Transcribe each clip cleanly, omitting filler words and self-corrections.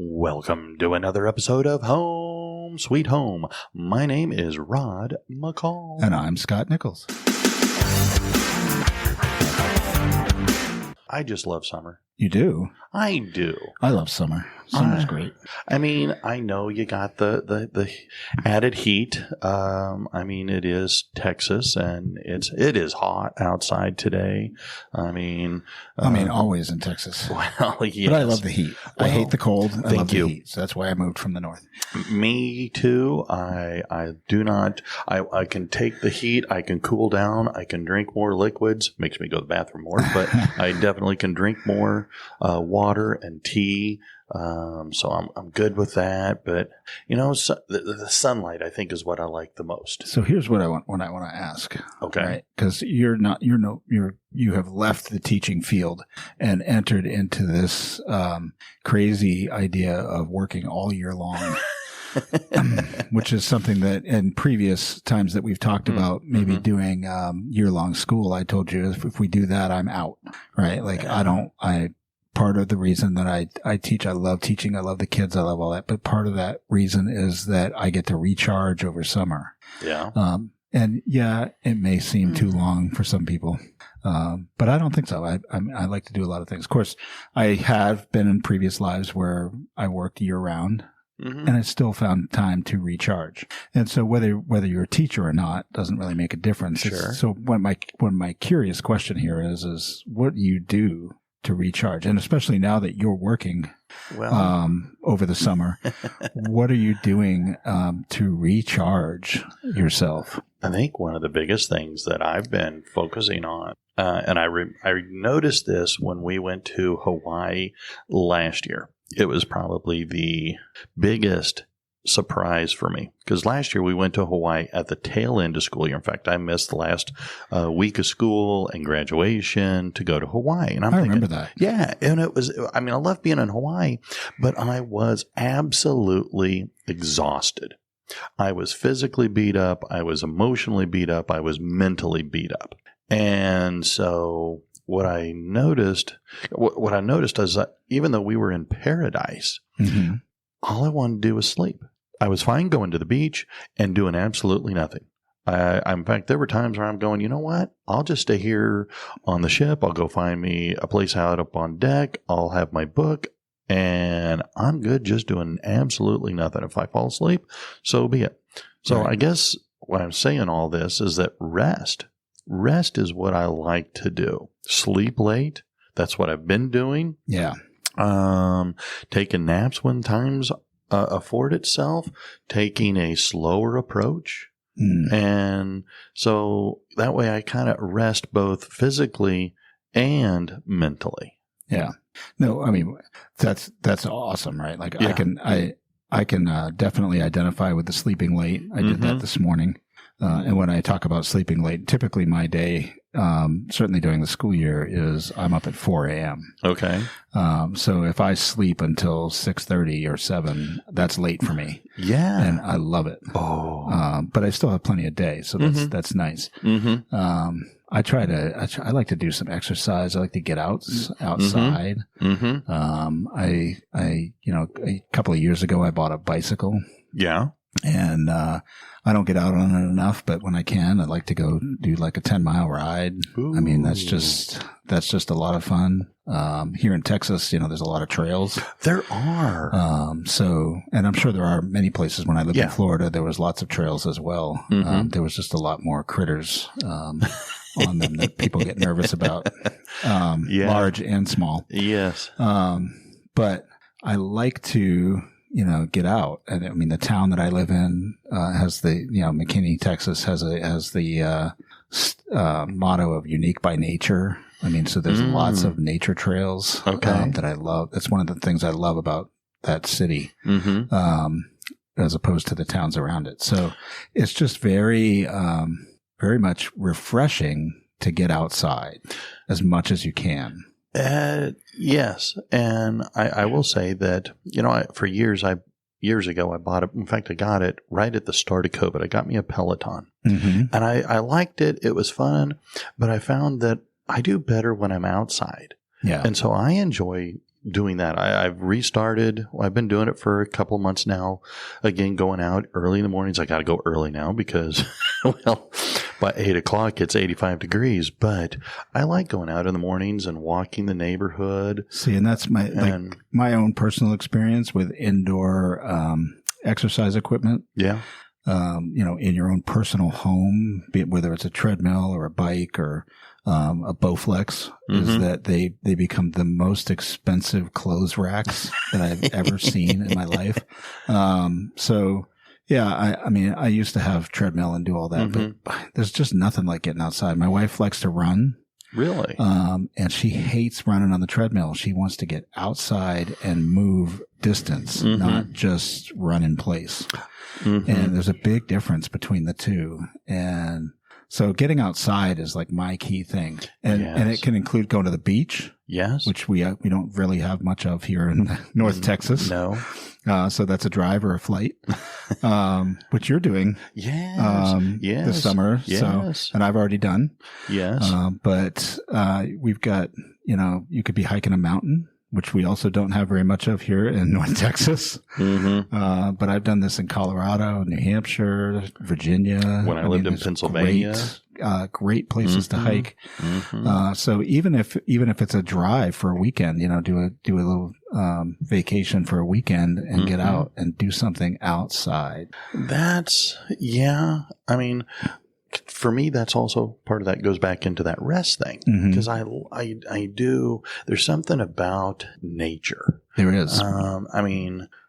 Welcome to another episode of Home Sweet Home. My name is Rod McCall. And I'm Scott Nichols. I just love summer. You do? I do. I love summer. Summer's great. I mean, I know you got the added heat. It is Texas, and it is hot outside today. Always in Texas. Well, yes. But I love the heat. I hate the cold. I love the heat. So that's why I moved from the north. Me too. I do not. I can take the heat. I can cool down. I can drink more liquids. Makes me go to the bathroom more, but I definitely can drink more water and tea. So I'm good with that. But the sunlight I think is what I like the most. So here's what I want to ask. Okay, right? Because you have left the teaching field and entered into this crazy idea of working all year long. Which is something that in previous times that we've talked about, maybe doing year-long school, I told you if we do that, I'm out, right? Like part of the reason that I teach, I love teaching, I love the kids, I love all that, but part of that reason is that I get to recharge over summer. Yeah. And yeah, it may seem too long for some people. But I don't think so. I like to do a lot of things. Of course, I have been in previous lives where I worked year round. Mm-hmm. And I still found time to recharge. And so whether you're a teacher or not doesn't really make a difference. Sure. So when my curious question here is what do you do to recharge? And especially now that you're working over the summer, what are you doing to recharge yourself? I think one of the biggest things that I've been focusing on, and I noticed this when we went to Hawaii last year. It was probably the biggest surprise for me because last year we went to Hawaii at the tail end of school year. In fact, I missed the last week of school and graduation to go to Hawaii. And I remember that. Yeah. And it was, I love being in Hawaii, but I was absolutely exhausted. I was physically beat up. I was emotionally beat up. I was mentally beat up. And so what I noticed is that even though we were in paradise, all I wanted to do was sleep. I was fine going to the beach and doing absolutely nothing. In fact, there were times where I'm going, you know what? I'll just stay here on the ship. I'll go find me a place out up on deck. I'll have my book, and I'm good just doing absolutely nothing. If I fall asleep, so be it. So right. I guess what I'm saying all this is that rest is what I like to do. Sleep late. That's what I've been doing. Yeah. Taking naps when times afford itself, taking a slower approach. And so that way I kind of rest both physically and mentally. Yeah. No, that's awesome, right? Like yeah. I can definitely identify with the sleeping late. I did that this morning. And when I talk about sleeping late, typically my day, certainly during the school year, is I'm up at 4 a.m. Okay. So if I sleep until 6:30 or 7, that's late for me. Yeah. And I love it. Oh. But I still have plenty of day, so that's nice. I like to do some exercise. I like to get outside. A couple of years ago, I bought a bicycle. Yeah. And I don't get out on it enough, but when I can, I'd like to go do like a 10-mile ride. Ooh. That's just a lot of fun. Here in Texas, there's a lot of trails. There are. And I'm sure there are many places. When I lived in Florida, there was lots of trails as well. There was just a lot more critters on them that people get nervous about, large and small. Yes. But I like to get out. And the town that I live in has McKinney, Texas has the motto of unique by nature. So there's lots of nature trails that I love. That's one of the things I love about that city, as opposed to the towns around it. So it's just very, very much refreshing to get outside as much as you can. Yes. And I will say that, for years ago, I bought it. In fact, I got it right at the start of COVID. I got me a Peloton and I liked it. It was fun, but I found that I do better when I'm outside. Yeah. And so I enjoy doing that. I've restarted. I've been doing it for a couple of months now. Again, going out early in the mornings. I got to go early now because, well, by 8 o'clock it's 85 degrees. But I like going out in the mornings and walking the neighborhood. See, and that's my own personal experience with indoor exercise equipment. Yeah. In your own personal home, whether it's a treadmill or a bike or a Bowflex, is that they become the most expensive clothes racks that I've ever seen in my life. So yeah, I used to have treadmill and do all that, but there's just nothing like getting outside. My wife likes to run. Really? And she hates running on the treadmill. She wants to get outside and move distance, not just run in place. And there's a big difference between the two. And so getting outside is like my key thing. And it can include going to the beach. Yes. Which we don't really have much of here in North Texas. No. So that's a drive or a flight, which you're doing. This summer. Yes. So, and I've already done. Yes. But we've got, you could be hiking a mountain, which we also don't have very much of here in North Texas. But I've done this in Colorado, New Hampshire, Virginia. When I lived in Pennsylvania. Great places to hike. So even if it's a drive for a weekend, do a little vacation for a weekend and get out and do something outside. I mean, for me, that's also part of that goes back into that rest thing because I do. There's something about nature. There is.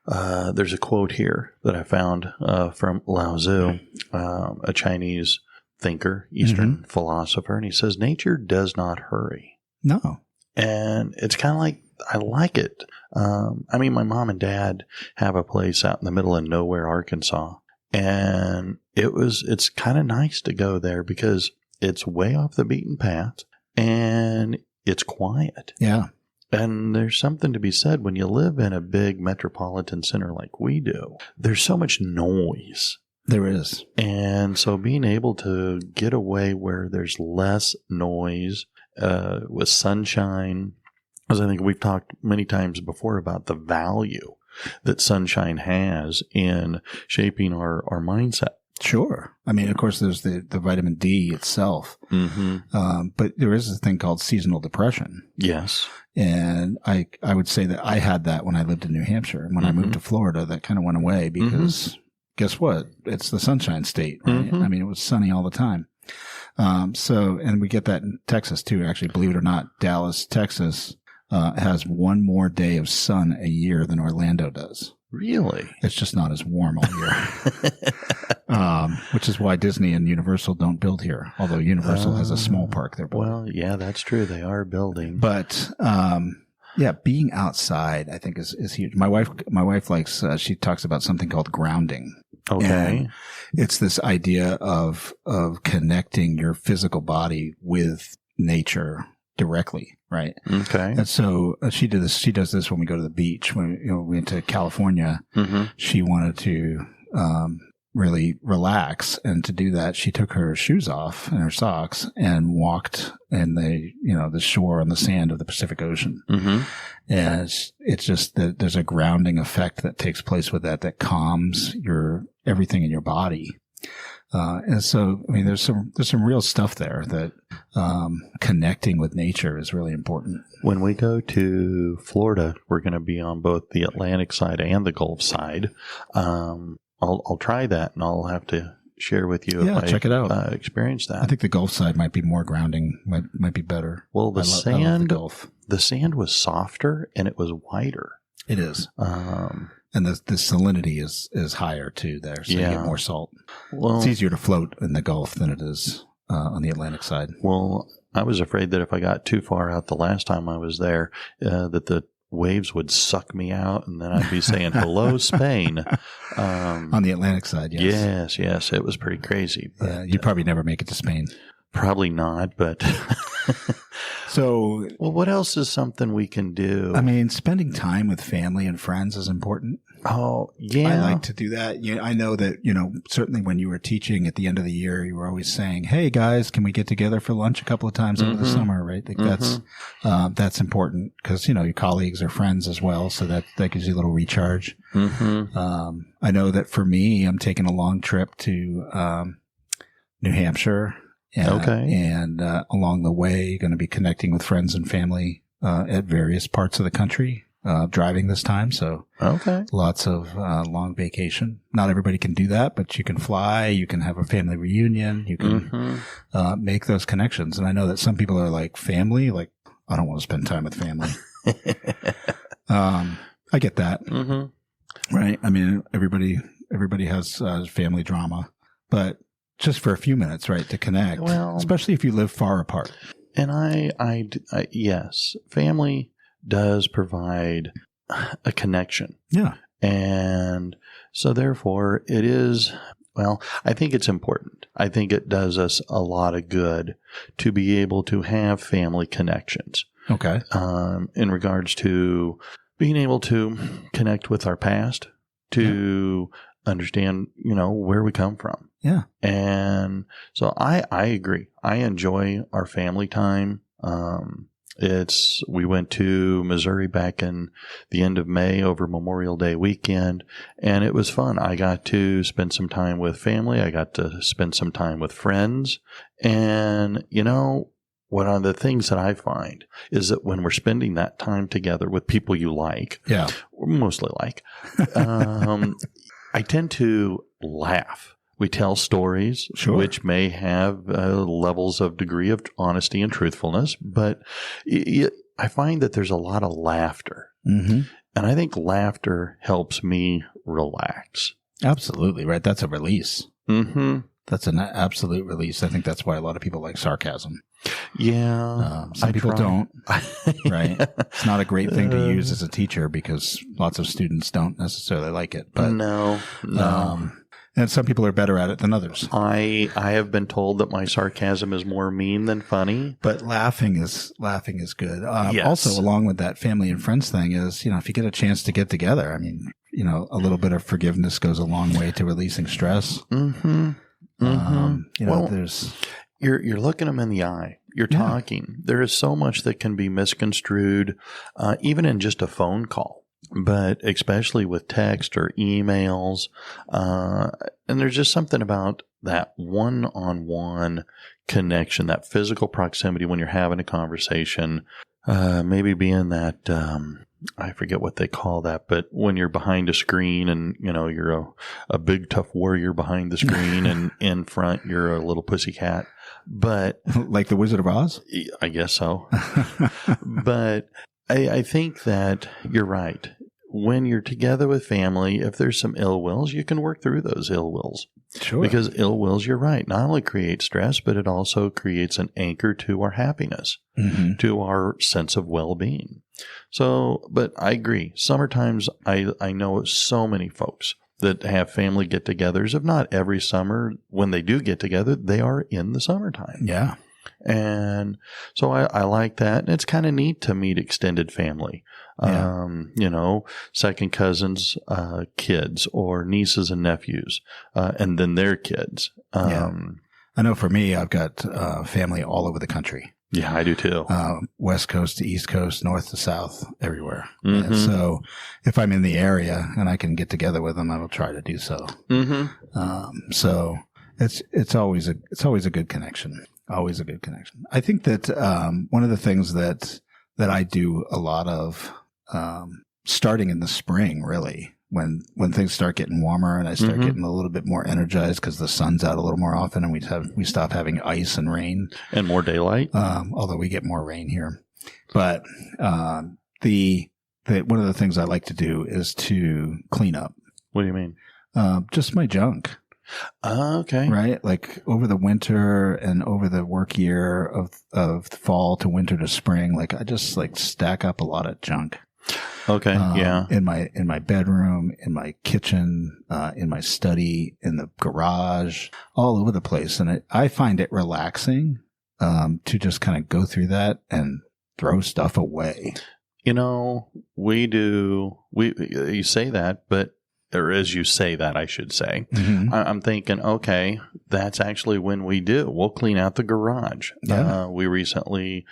There's a quote here that I found from Lao Tzu, a Chinese thinker, Eastern philosopher, and he says, "Nature does not hurry." No, and it's kind of like I like it. My mom and dad have a place out in the middle of nowhere, Arkansas. And it's kind of nice to go there because it's way off the beaten path and it's quiet. Yeah. And there's something to be said when you live in a big metropolitan center like we do. There's so much noise. There is. And so being able to get away where there's less noise with sunshine, as I think we've talked many times before about the value that sunshine has in shaping our mindset. Sure. Of course, there's the vitamin D itself. But there is a thing called seasonal depression. Yes. And I would say that I had that when I lived in New Hampshire. And when I moved to Florida, that kind of went away because guess what? It's the sunshine state, right? It was sunny all the time. And we get that in Texas too, actually, believe it or not. Dallas, Texas, has one more day of sun a year than Orlando does. Really? It's just not as warm all year. Which is why Disney and Universal don't build here, although Universal has a small park they're building. Well, yeah, that's true. They are building. But, being outside, I think is huge. My wife likes, she talks about something called grounding. Okay. And it's this idea of connecting your physical body with nature directly, right? Okay. And so she does this when we go to the beach. When we went to California, she wanted to really relax, and to do that, she took her shoes off and her socks and walked in the shore on the sand of the Pacific Ocean. And it's just that there's a grounding effect that takes place with that calms everything in your body. And so, there's some real stuff there that connecting with nature is really important. When we go to Florida, we're going to be on both the Atlantic side and the Gulf side. I'll try that, and I'll have to share with you if check it out. I experience that. I think the Gulf side might be more grounding, might be better. Well, I love the Gulf. The sand was softer and it was whiter. It is. And the salinity is higher too there, so you get more salt. Well, it's easier to float in the Gulf than it is on the Atlantic side. Well, I was afraid that if I got too far out the last time I was there, that the waves would suck me out, and then I'd be saying, hello, Spain. On the Atlantic side, yes. Yes, it was pretty crazy. But, you'd probably never make it to Spain. Probably not, but So, well, what else is something we can do? I mean, spending time with family and friends is important. Oh, yeah. I like to do that. I know that, certainly when you were teaching at the end of the year, you were always saying, hey guys, can we get together for lunch a couple of times over the summer, right? Like that's important because, your colleagues are friends as well. So that gives you a little recharge. I know that for me, I'm taking a long trip to, New Hampshire. And along the way, going to be connecting with friends and family, at various parts of the country. Driving this time. So lots of long vacation. Not everybody can do that, but you can fly, you can have a family reunion, you can make those connections. And I know that some people are like, family, like, I don't want to spend time with family. I get that. Right. I mean, everybody has family drama, but just for a few minutes, right, to connect, especially if you live far apart. And I yes, family does provide a connection. Yeah. And so therefore it is, I think it's important. I think it does us a lot of good to be able to have family connections. Okay. In regards to being able to connect with our past, to understand, where we come from. Yeah. And so I agree. I enjoy our family time. We went to Missouri back in the end of May over Memorial Day weekend, and it was fun. I got to spend some time with family. I got to spend some time with friends. And, one of the things that I find is that when we're spending that time together with people you like, or mostly like, I tend to laugh. We tell stories, which may have levels of degree of honesty and truthfulness, but I find that there's a lot of laughter. And I think laughter helps me relax. Absolutely, right? That's a release. That's an absolute release. I think that's why a lot of people like sarcasm. Yeah. Some people don't, right? It's not a great thing to use as a teacher because lots of students don't necessarily like it. But no. And some people are better at it than others. I have been told that my sarcasm is more mean than funny. But laughing is good. Yes. Also, along with that family and friends thing is, if you get a chance to get together, I mean, a little bit of forgiveness goes a long way to releasing stress. There's... You're looking them in the eye. You're talking. There is so much that can be misconstrued, even in just a phone call. But especially with text or emails, and there's just something about that one-on-one connection, that physical proximity when you're having a conversation, maybe being that, I forget what they call that, but when you're behind a screen and, you're a big tough warrior behind the screen and in front, you're a little pussycat. But like the Wizard of Oz? I guess so. But I think that you're right. When you're together with family, if there's some ill wills, you can work through those ill wills. Sure. Because ill wills, you're right, not only create stress, but it also creates an anchor to our happiness, to our sense of well-being. So, but I agree. Summertimes, I know so many folks that have family get-togethers. If not every summer, when they do get together, they are in the summertime. Yeah. And so I like that. And it's kind of neat to meet extended family. Second cousins, kids, or nieces and nephews, and then their kids. I know for me, I've got family all over the country. Yeah, I do too. West Coast to East Coast, North to South, everywhere. And so if I'm in the area and I can get together with them, I will try to do so. So it's always a good connection. Always a good connection. I think that one of the things that I do a lot of, starting in the spring, really, when things start getting warmer and I start getting a little bit more energized because the sun's out a little more often and we stop having ice and rain and more daylight. Although we get more rain here, but one of the things I like to do is to clean up. What do you mean? Just my junk. Okay. Right? Like over the winter and over the work year of fall to winter to spring, like I just stack up a lot of junk. Okay. Yeah. In my bedroom, in my kitchen, in my study, in the garage, all over the place. And I find it relaxing to just kind of go through that and throw stuff away. You know, you say that, but, or as you say that, I should say, I'm thinking, okay, that's actually when we do. We'll clean out the garage. Yeah. We recently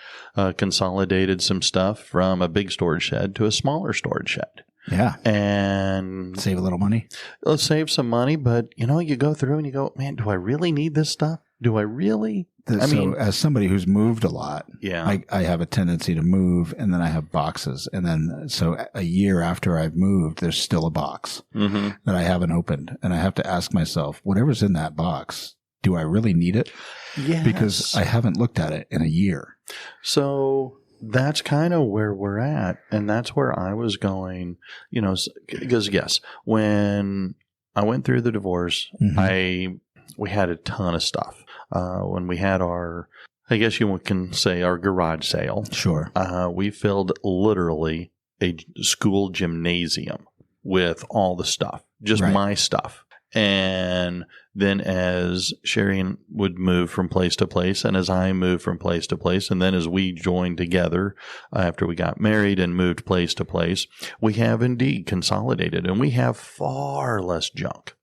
consolidated some stuff from a big storage shed to a smaller storage shed. Yeah. And Save a little money. let's save some money, but you know, you go through and you go, man, do I really need this stuff? Do I really? So as somebody who's moved a lot, Yeah. I have a tendency to move, and then I have boxes. And then so a year after I've moved, there's still a box Mm-hmm. that I haven't opened. And I have to ask myself, whatever's in that box, do I really need it? Yes. Because I haven't looked at it in a year. So that's kind of where we're at. And that's where I was going, you know, because yes, when I went through the divorce, we had a ton of stuff. When we had I guess you can say our garage sale, Sure. we filled literally a school gymnasium with all the stuff, just Right. my stuff. And then as Sherry would move from place to place, and as I moved from place to place, and then as we joined together after we got married and moved place to place, we have indeed consolidated, and we have far less junk.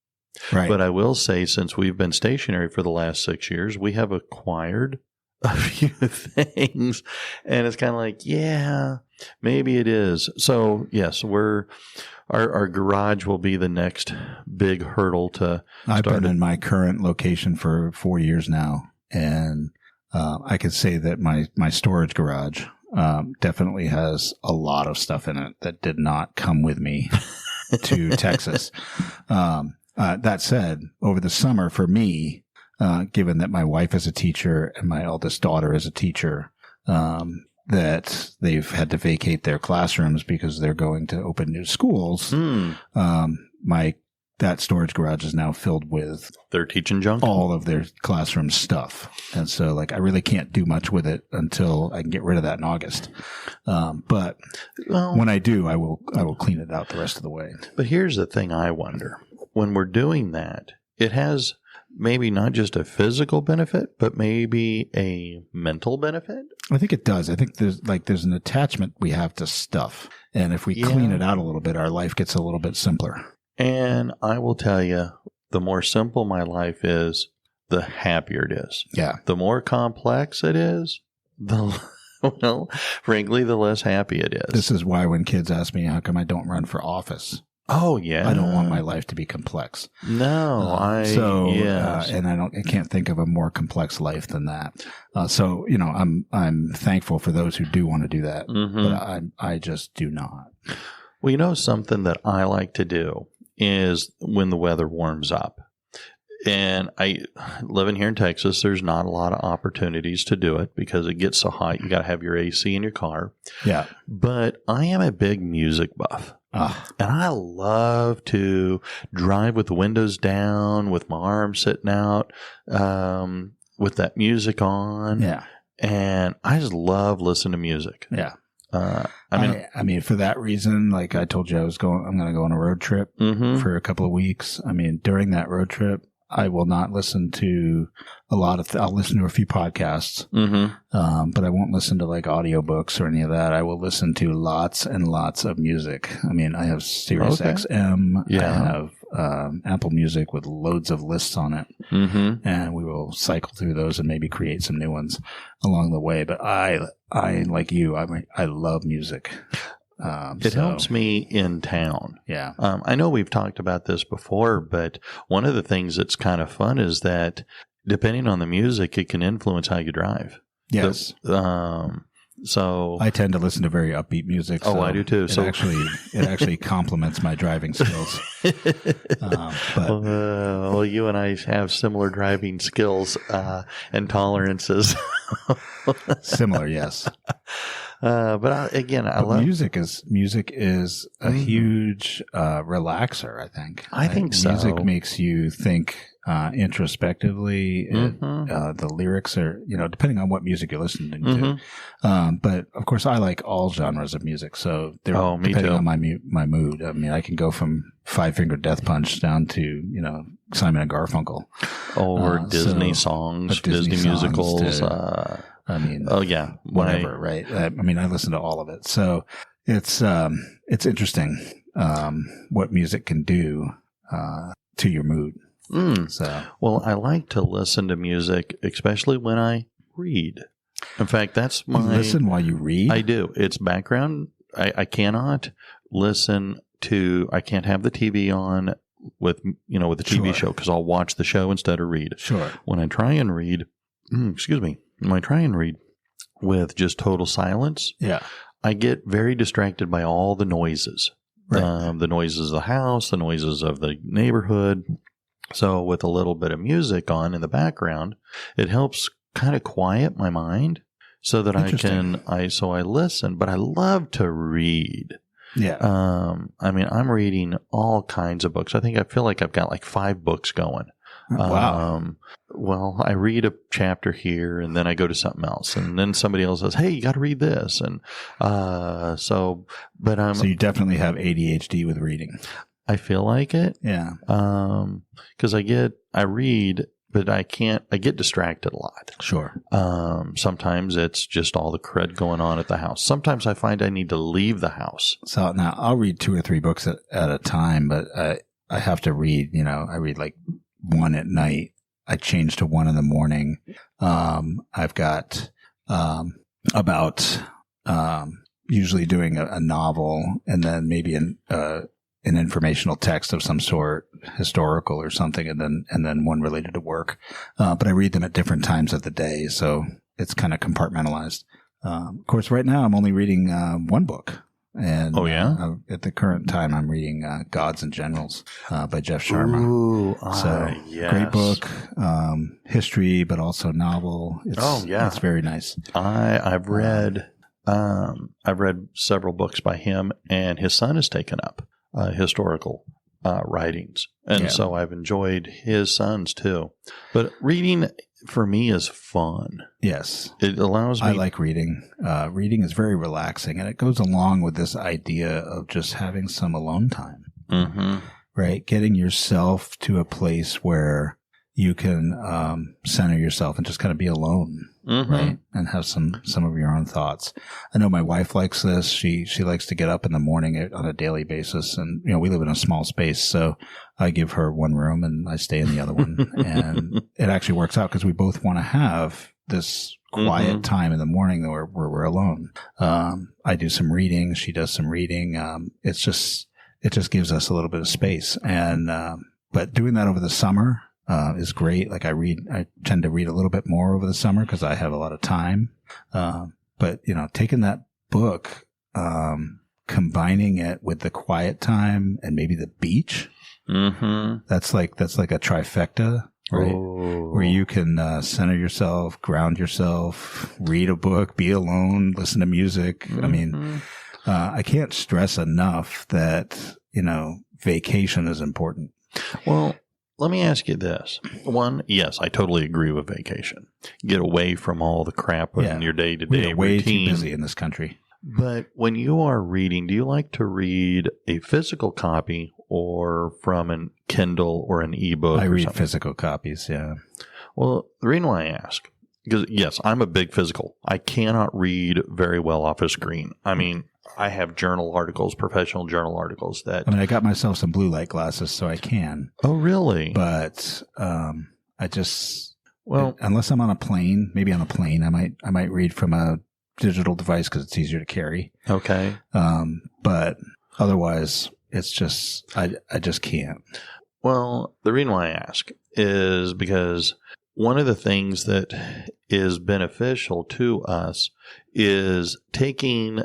Right. But I will say, since we've been stationary for the last 6 years, we have acquired a few things, and it's kind of like, yeah, maybe it is. So yes, our garage will be the next big hurdle to I've start. been in my current location for 4 years now, and I could say that my storage garage definitely has a lot of stuff in it that did not come with me to Texas. That said, over the summer for me, given that my wife is a teacher and my eldest daughter is a teacher, that they've had to vacate their classrooms because they're going to open new schools. That storage garage is now filled with They're teaching junk. all of their classroom stuff. And so I really can't do much with it until I can get rid of that in August. But Well, when I do, I will clean it out the rest of the way. but here's the thing I wonder. When we're doing that, it has maybe not just a physical benefit, but maybe a mental benefit. I think it does. I think there's an attachment we have to stuff. And if we clean it out a little bit, our life gets a little bit simpler. And I will tell you, the more simple my life is, the happier it is. Yeah. The more complex it is, frankly, the less happy it is. This is why when kids ask me how come I don't run for office, Oh yeah, I don't want my life to be complex. No, yes. and I can't think of a more complex life than that. So I'm thankful for those who do want to do that, but I just do not. Well, you know, something that I like to do is when the weather warms up. And living here in Texas, there's not a lot of opportunities to do it because it gets so hot. You got to have your AC in your car. Yeah. But I am a big music buff. And I love to drive with the windows down, with my arms sitting out, with that music on. Yeah. And I just love listening to music. Yeah. I mean, for that reason, like I told you, I'm going to go on a road trip for a couple of weeks. I mean, during that road trip, I will not listen to I'll listen to a few podcasts, but I won't listen to like audiobooks or any of that. I will listen to lots and lots of music. I mean, I have Sirius XM. Yeah. I have Apple Music with loads of lists on it. And we will cycle through those and maybe create some new ones along the way. But I like you, I love music. It helps me in town. Yeah. I know we've talked about this before, but one of the things that's kind of fun is that depending on the music, it can influence how you drive. Yes. So I tend to listen to very upbeat music. Oh, I do too. It actually complements my driving skills. Well, you and I have similar driving skills and tolerances. Similar, yes. Again, I But love music is a huge relaxer. I think. I think so. Music makes you think introspectively. Mhm. The lyrics are, depending on what music you're listening to. Mhm. But of course, I like all genres of music. So they're me depending too. on my mood. I mean, I can go from Five Finger Death Punch down to Simon and Garfunkel, Or Disney songs, Disney musicals. I mean, oh yeah, whatever, right? I mean, I listen to all of it, so it's interesting what music can do to your mood. So, well, I like to listen to music, especially when I read. In fact, that's my you listen while you read. I do. It's background. I cannot listen to. I can't have the TV on with the TV Sure. show because I'll watch the show instead of read. Sure. When I try and read, excuse me. When I try and read with just total silence, Yeah. I get very distracted by all the noises. Right. The noises of the house, the noises of the neighborhood. So with a little bit of music on in the background, it helps kind of quiet my mind so that I listen, but I love to read. Yeah. I mean, I'm reading all kinds of books. I feel like I've got like 5 books going. Wow. Well, I read a chapter here and then I go to something else and then somebody else says, hey, you got to read this. And, so you definitely have ADHD with reading. I feel like it. Yeah. 'Cause I read, but I get distracted a lot. Sure. Sometimes it's just all the crud going on at the house. Sometimes I find I need to leave the house. So now I'll read 2 or 3 books at a time, but I have to read, I read like 1 at night. I change to 1 in the morning. I've got, about, usually doing a novel and then maybe an informational text of some sort, historical or something, and then one related to work. But I read them at different times of the day, so it's kind of compartmentalized. Of course, right now I'm only reading 1 book. And at the current time, I'm reading Gods and Generals by Jeff Sharma. Ooh, yes. Great book, history, but also novel. It's very nice. I've read several books by him, and his son has taken up historical writings, and so I've enjoyed his son's too. But reading for me is fun. Yes. It allows me. I like reading. Reading is very relaxing, and it goes along with this idea of just having some alone time. Mm-hmm. Right? Getting yourself to a place where you can center yourself and just kind of be alone, right? And have some of your own thoughts. I know my wife likes this. She likes to get up in the morning on a daily basis, and we live in a small space, so I give her 1 room and I stay in the other one, and it actually works out because we both want to have this quiet time in the morning where we're alone. I do some reading. She does some reading. It just gives us a little bit of space, and but doing that over the summer is great. Like I tend to read a little bit more over the summer because I have a lot of time. But taking that book, combining it with the quiet time and maybe the beach, that's like a trifecta, right? Oh. Where you can center yourself, ground yourself, read a book, be alone, listen to music. I mean, I can't stress enough that vacation is important. Well, let me ask you this. 1, yes, I totally agree with vacation. Get away from all the crap in your day-to-day We're way routine. too busy in this country. But when you are reading, do you like to read a physical copy or from a Kindle or an ebook? I read physical copies, yeah. Well, the reason why I ask, because yes, I'm a big physical. I cannot read very well off a screen. I mean, I have journal articles, professional journal articles that. I mean, I got myself some blue light glasses, so I can. Oh, really? But I just unless I'm on a plane, maybe on a plane, I might read from a digital device because it's easier to carry. Okay. But otherwise, it's just I just can't. Well, the reason why I ask is because one of the things that is beneficial to us is taking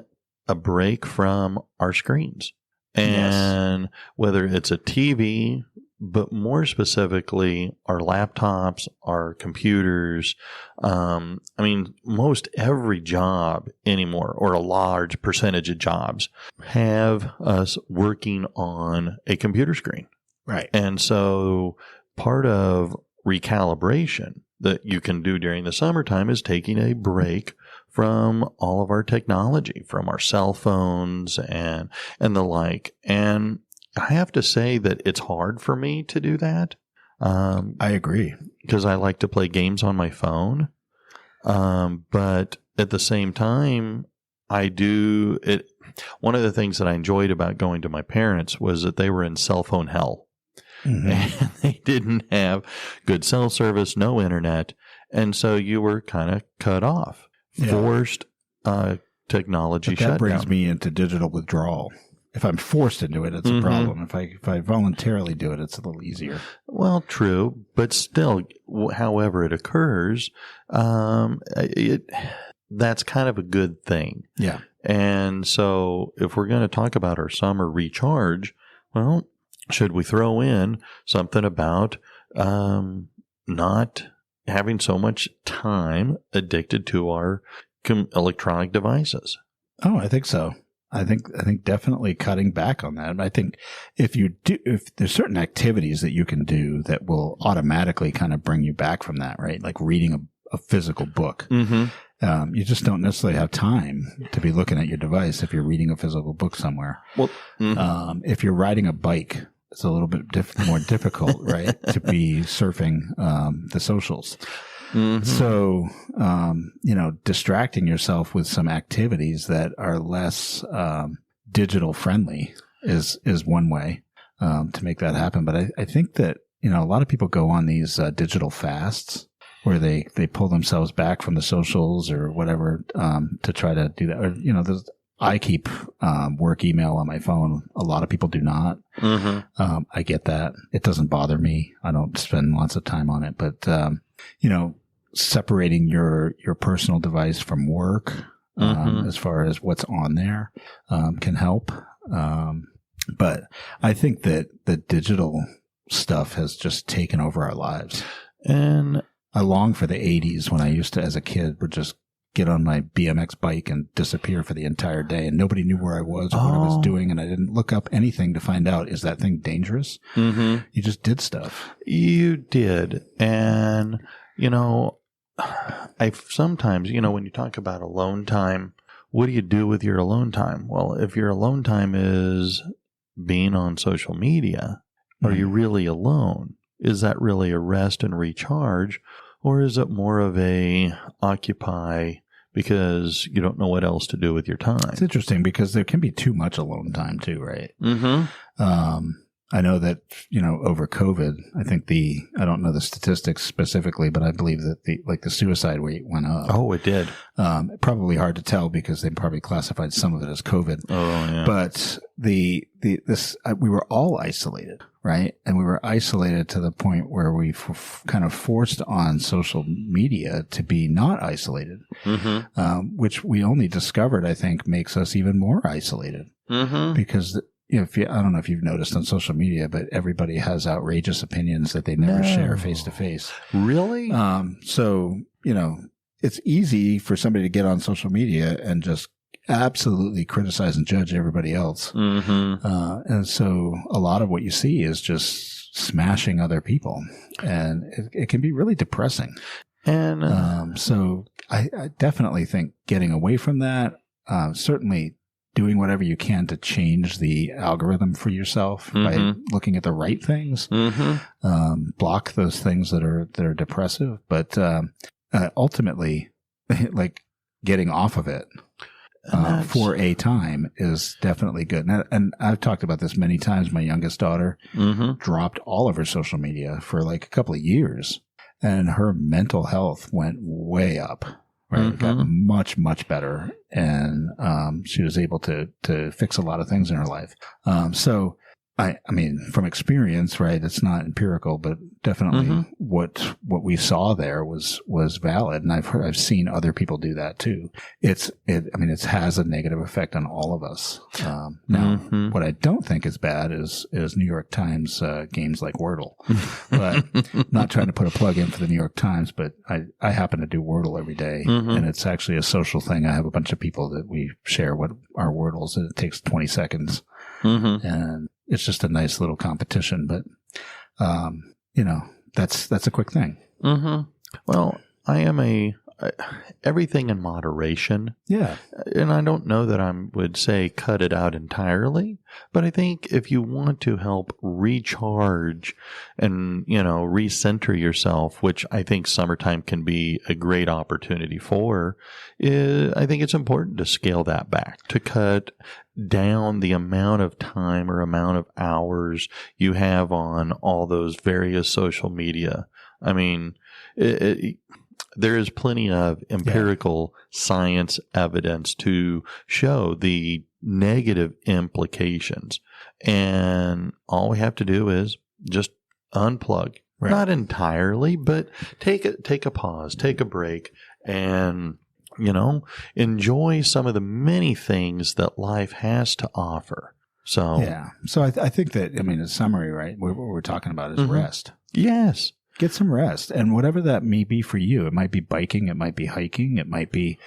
a break from our screens. And whether it's a TV, but more specifically, our laptops, our computers. Most every job anymore, or a large percentage of jobs, have us working on a computer screen. Right. And so part of recalibration that you can do during the summertime is taking a break from all of our technology, from our cell phones and the like. And I have to say that it's hard for me to do that. I agree. Because I like to play games on my phone. But at the same time, I do it. One of the things that I enjoyed about going to my parents was that they were in cell phone hell. Mm-hmm. And they didn't have good cell service, no internet. And so you were kind of cut off, forced technology shutdown. That brings me into digital withdrawal. If I'm forced into it, it's a problem. If I voluntarily do it, it's a little easier. Well, true. But still, however it occurs, that's kind of a good thing. Yeah. And so if we're going to talk about our summer recharge, well, should we throw in something about not having so much time addicted to our electronic devices? Oh, I think so. I think definitely cutting back on that. I think if there's certain activities that you can do that will automatically kind of bring you back from that, right? Like reading a physical book. Mm-hmm. You just don't necessarily have time to be looking at your device if you're reading a physical book somewhere. Well, if you're riding a bike, it's a little bit more difficult, right? To be surfing the socials. Mm-hmm. So, distracting yourself with some activities that are less digital friendly is one way to make that happen. But I think that, a lot of people go on these digital fasts where they pull themselves back from the socials or whatever to try to do that. Or, I keep work email on my phone. A lot of people do not. Mm-hmm. I get that. It doesn't bother me. I don't spend lots of time on it. But, separating your personal device from work as far as what's on there can help. But I think that the digital stuff has just taken over our lives. And I long for the 80s when I used to, as a kid, would just get on my BMX bike and disappear for the entire day, and nobody knew where I was or what I was doing, and I didn't look up anything to find out, is that thing dangerous? Mm-hmm. You just did stuff. You did. And, I sometimes, when you talk about alone time, what do you do with your alone time? Well, if your alone time is being on social media, are you really alone? Is that really a rest and recharge? Or is it more of a occupy because you don't know what else to do with your time? It's interesting because there can be too much alone time too, right? Mm-hmm. I know that, over COVID, I think I don't know the statistics specifically, but I believe that the suicide rate went up. Oh, it did. Probably hard to tell because they probably classified some of it as COVID. Oh, yeah. But we were all isolated, right? And we were isolated to the point where we kind of forced on social media to be not isolated, which we only discovered, I think, makes us even more isolated because I don't know if you've noticed on social media, but everybody has outrageous opinions that they never share face to face. Really? So, it's easy for somebody to get on social media and just absolutely criticize and judge everybody else. Mm-hmm. And so a lot of what you see is just smashing other people, and it can be really depressing. And so I definitely think getting away from that, certainly doing whatever you can to change the algorithm for yourself by looking at the right things, block those things that are depressive, but ultimately, like getting off of it for a time is definitely good. And I've talked about this many times. My youngest daughter dropped all of her social media for like a couple of years, and her mental health went way up. Right, got much, much better, and she was able to fix a lot of things in her life. So, I mean, from experience, right, it's not empirical, but definitely what we saw there was valid, and I've seen other people do that too. It has a negative effect on all of us. Now, what I don't think is bad is New York Times games like Wordle. But not trying to put a plug in for the New York Times, but I happen to do Wordle every day, and it's actually a social thing. I have a bunch of people that we share what our Wordles, and it takes 20 seconds, and it's just a nice little competition. But that's a quick thing. Well, I am everything in moderation. Yeah. And I don't know that I would say cut it out entirely, but I think if you want to help recharge and, recenter yourself, which I think summertime can be a great opportunity for, I think it's important to scale that back, to cut down the amount of time or amount of hours you have on all those various social media. I mean, there is plenty of empirical science evidence to show the negative implications. And all we have to do is just unplug. Right. Not entirely, but take a pause, take a break, and, enjoy some of the many things that life has to offer. So, yeah. So I think that, in summary, right, what we're talking about is rest. Yes. Get some rest, and whatever that may be for you. It might be biking, it might be hiking, it might be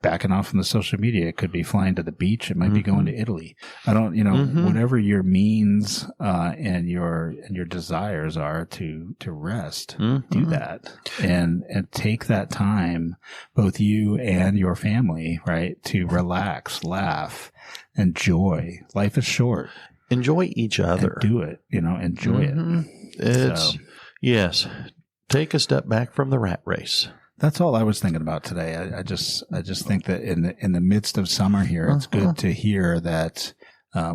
backing off from the social media. It could be flying to the beach. It might be going to Italy. I don't, whatever your means and your desires are to rest, do that, and take that time, both you and your family, right, to relax, laugh, enjoy. Life is short. Enjoy each other. And do it. Enjoy it. Yes. Take a step back from the rat race. That's all I was thinking about today. I just think that in the midst of summer here, it's good to hear that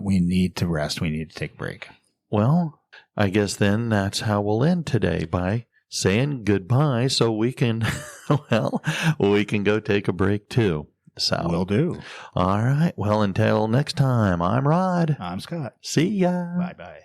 we need to rest. We need to take a break. Well, I guess then that's how we'll end today, by saying goodbye, so we can we can go take a break too. So will do. All right. Well, until next time, I'm Rod. I'm Scott. See ya. Bye-bye.